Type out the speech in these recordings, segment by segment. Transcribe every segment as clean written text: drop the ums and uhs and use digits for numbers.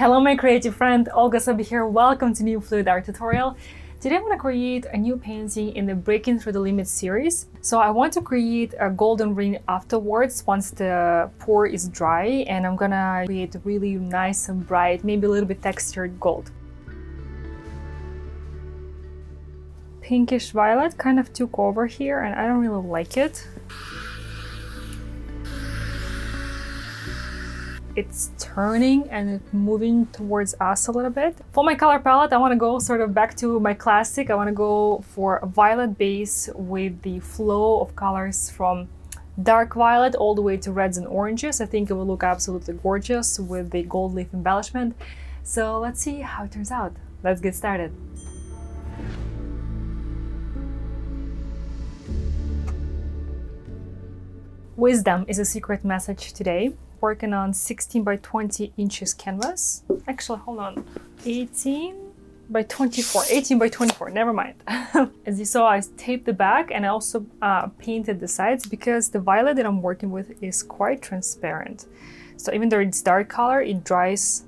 Hello my creative friend, Olga Sobi here. Welcome to new fluid art tutorial. Today I'm going to create a new painting in the Breaking Through the Limits series. So I want to create a golden ring afterwards once the pour is dry, and I'm going to create really nice and bright, maybe a little bit textured gold. Pinkish violet kind of took over here and I don't really like it. It's turning and it's moving towards us a little bit. For my color palette, I want to go sort of back to my classic. I want to go for a violet base with the flow of colors from dark violet all the way to reds and oranges. I think it will look absolutely gorgeous with the gold leaf embellishment. So let's see how it turns out. Let's get started. Wisdom is a secret message today. Working on 16 by 20 inches canvas. Actually, hold on. 18 by 24. 18 by 24, never mind. As you saw, I taped the back and I also painted the sides because the violet that I'm working with is quite transparent. So even though it's dark color, it dries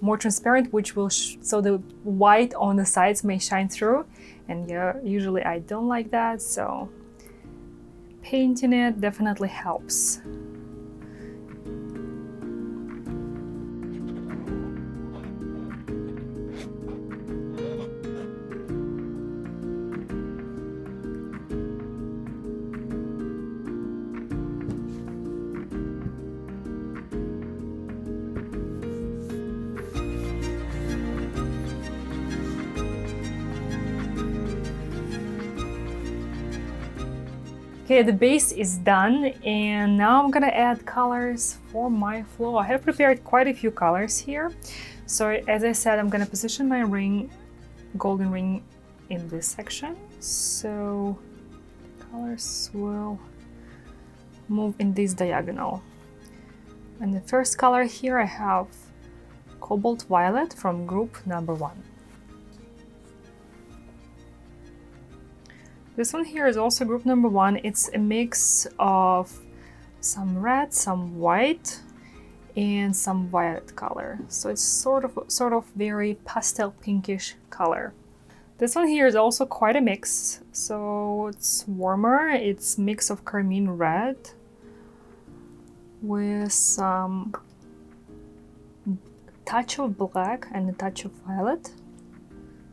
more transparent, which will so the white on the sides may shine through. And yeah, usually I don't like that, so painting it definitely helps. Okay, the base is done and now I'm gonna add colors for my flow. I have prepared quite a few colors here. So as I said, I'm gonna position my ring, golden ring, in this section. So colors will move in this diagonal. And the first color here I have Cobalt Violet from group number 1. This one here is also group number 1. It's a mix of some red, some white, and some violet color. So it's sort of very pastel pinkish color. This one here is also quite a mix. So it's warmer. It's a mix of carmine red with some touch of black and a touch of violet.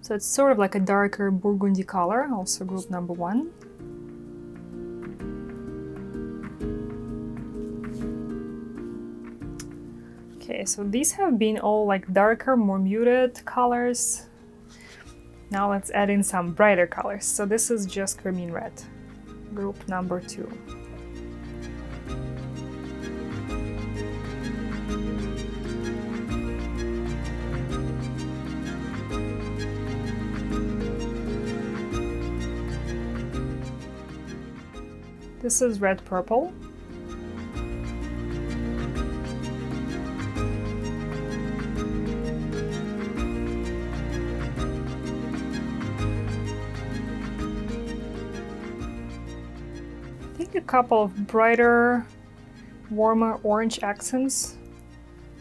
So it's sort of like a darker burgundy color, also group number 1. Okay, so these have been all like darker, more muted colors. Now let's add in some brighter colors. So this is just carmine red, group number 2. This is red purple. I think a couple of brighter, warmer orange accents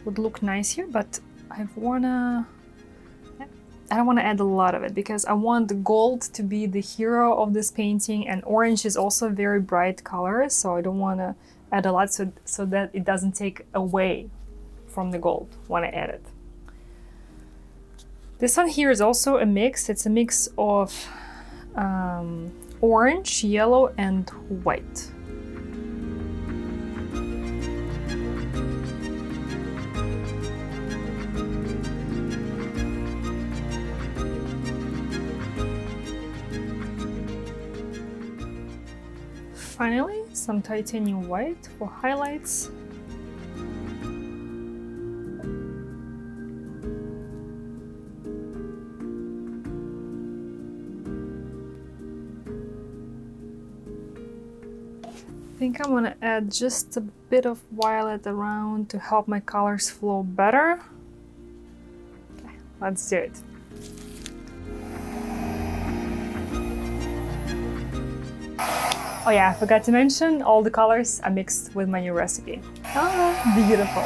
would look nice here, but I don't want to add a lot of it because I want the gold to be the hero of this painting, and orange is also a very bright color, so I don't want to add a lot so that it doesn't take away from the gold when I add it. This one here is also a mix. It's a mix of orange, yellow, and white. Finally, some titanium white for highlights. I think I'm gonna add just a bit of violet around to help my colors flow better. Okay, let's do it. Oh yeah, I forgot to mention, all the colors are mixed with my new recipe. Ah, beautiful.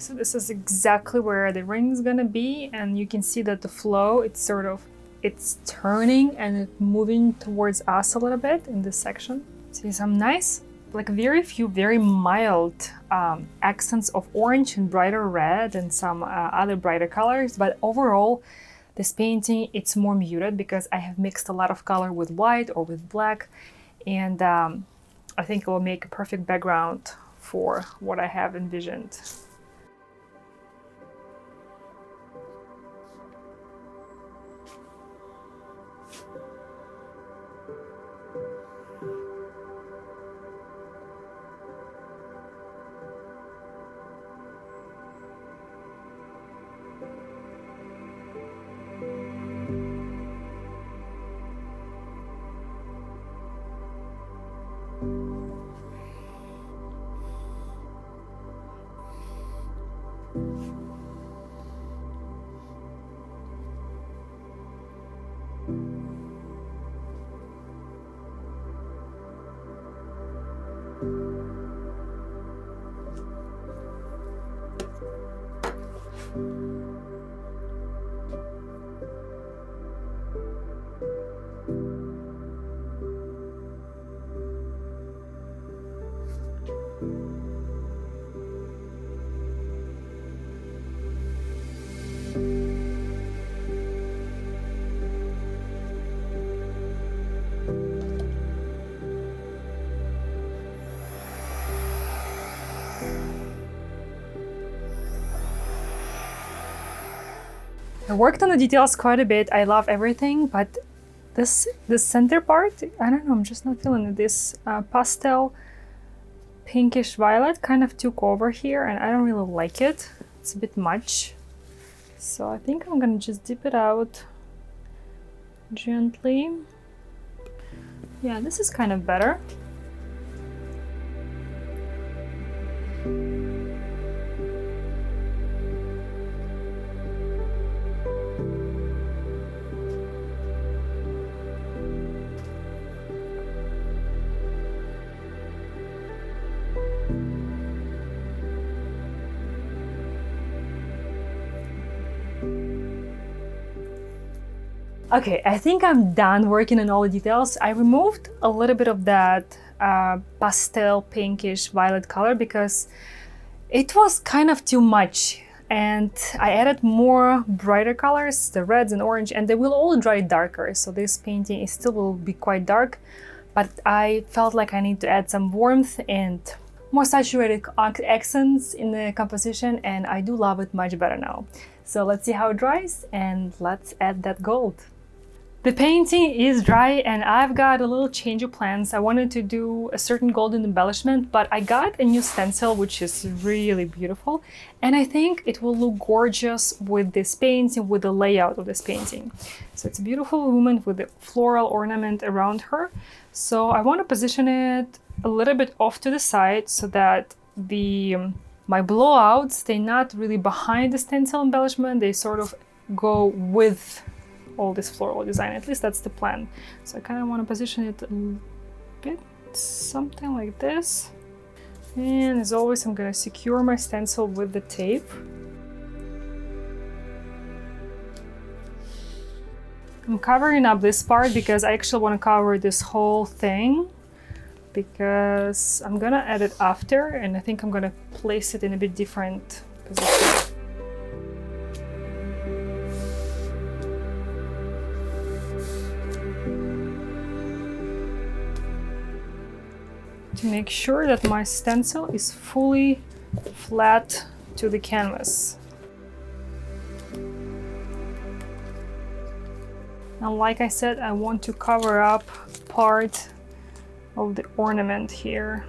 so this is exactly where the ring is gonna be, and you can see that the flow, it's turning and it's moving towards us a little bit in this section. See some nice, like very few, very mild accents of orange and brighter red and some other brighter colors, but overall, this painting, it's more muted because I have mixed a lot of color with white or with black, and I think it will make a perfect background for what I have envisioned. I worked on the details quite a bit. I love everything, but this center part, I don't know, I'm just not feeling it. This pastel pinkish violet kind of took over here, and I don't really like it. It's a bit much. So I think I'm gonna just dip it out gently. Yeah, this is kind of better. Okay, I think I'm done working on all the details. I removed a little bit of that pastel pinkish violet color because it was kind of too much, and I added more brighter colors, the reds and orange, and they will all dry darker, so this painting is still will be quite dark, but I felt like I need to add some warmth and more saturated accents in the composition, and I do love it much better now. So let's see how it dries, and let's add that gold. The painting is dry, and I've got a little change of plans. I wanted to do a certain golden embellishment, but I got a new stencil which is really beautiful, and I think it will look gorgeous with this painting, with the layout of this painting. So it's a beautiful woman with a floral ornament around her. So I want to position it a little bit off to the side so that my blowouts, they're not really behind the stencil embellishment, they sort of go with all this floral design. At least that's the plan. So I kind of want to position it a bit something like this. And as always, I'm going to secure my stencil with the tape. I'm covering up this part because I actually want to cover this whole thing, because I'm going to add it after, and I think I'm going to place it in a bit different position. To make sure that my stencil is fully flat to the canvas. And like I said, I want to cover up part of the ornament here.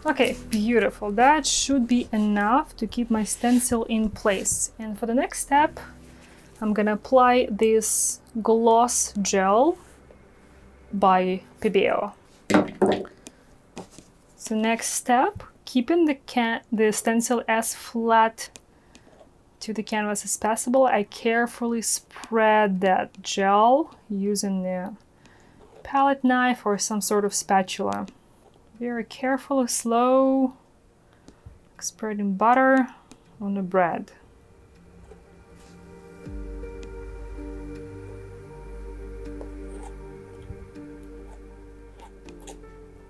Okay, beautiful. That should be enough to keep my stencil in place. And for the next step, I'm gonna apply this gloss gel by PBO. So next step, keeping the stencil as flat to the canvas as possible, I carefully spread that gel using the palette knife or some sort of spatula. Very carefully, slow, like spreading butter on the bread.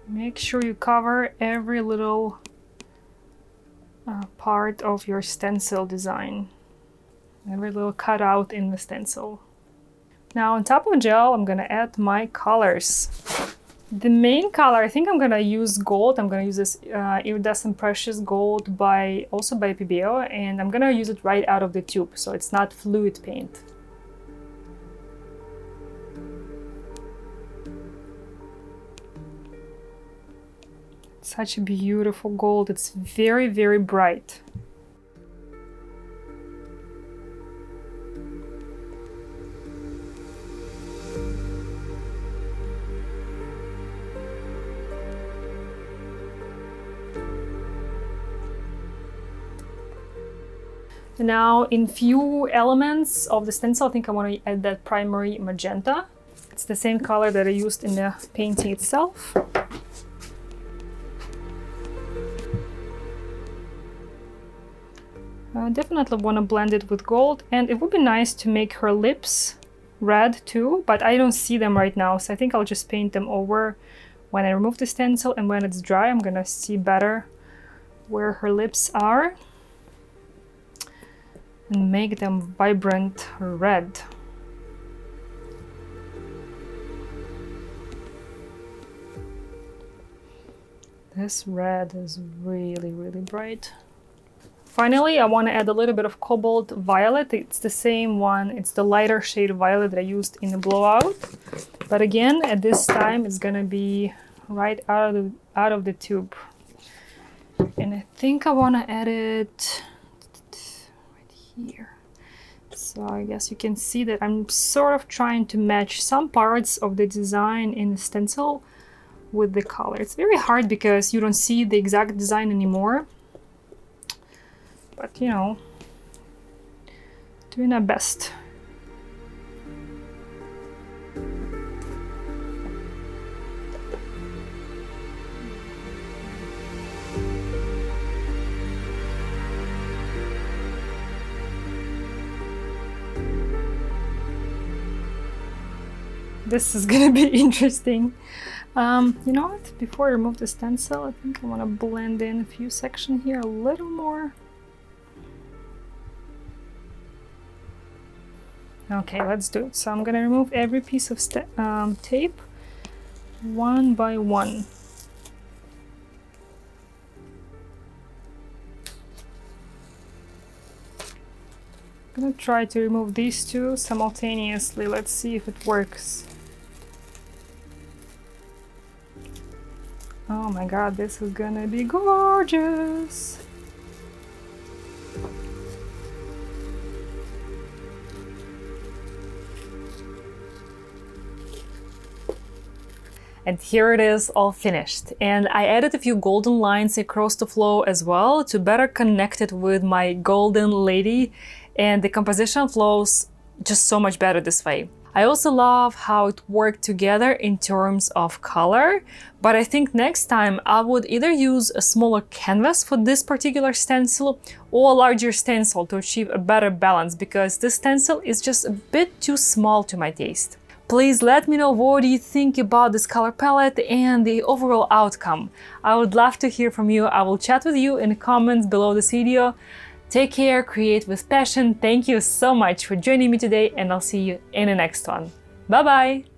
Make sure you cover every little part of your stencil design, every little cutout in the stencil. Now on top of gel, I'm gonna add my colors. The main color, I think I'm gonna use gold. I'm gonna use this Iridescent Precious Gold also by PBO, and I'm gonna use it right out of the tube, so it's not fluid paint. Such a beautiful gold. It's very, very bright. Now, in few elements of the stencil, I think I want to add that primary magenta. It's the same color that I used in the painting itself. I definitely want to blend it with gold, and it would be nice to make her lips red too, but I don't see them right now, so I think I'll just paint them over when I remove the stencil, and when it's dry I'm gonna see better where her lips are and make them vibrant red. This red is really, really bright. Finally, I want to add a little bit of Cobalt Violet. It's the same one, it's the lighter shade of violet that I used in the blowout. But again, at this time, it's gonna be right out of the tube. And I think I want to add it right here. So I guess you can see that I'm sort of trying to match some parts of the design in the stencil with the color. It's very hard because you don't see the exact design anymore. But, you know, doing our best. This is gonna be interesting. You know what? Before I remove the stencil, I think I want to blend in a few sections here a little more. Okay, let's do it. So I'm gonna remove every piece of tape one by one. I'm gonna try to remove these two simultaneously. Let's see if it works. Oh my god, this is gonna be gorgeous! And here it is, all finished. And I added a few golden lines across the flow as well to better connect it with my golden lady, and the composition flows just so much better this way. I also love how it worked together in terms of color, but I think next time I would either use a smaller canvas for this particular stencil or a larger stencil to achieve a better balance, because this stencil is just a bit too small to my taste. Please let me know what do you think about this color palette and the overall outcome. I would love to hear from you. I will chat with you in the comments below this video. Take care, create with passion. Thank you so much for joining me today, and I'll see you in the next one. Bye bye!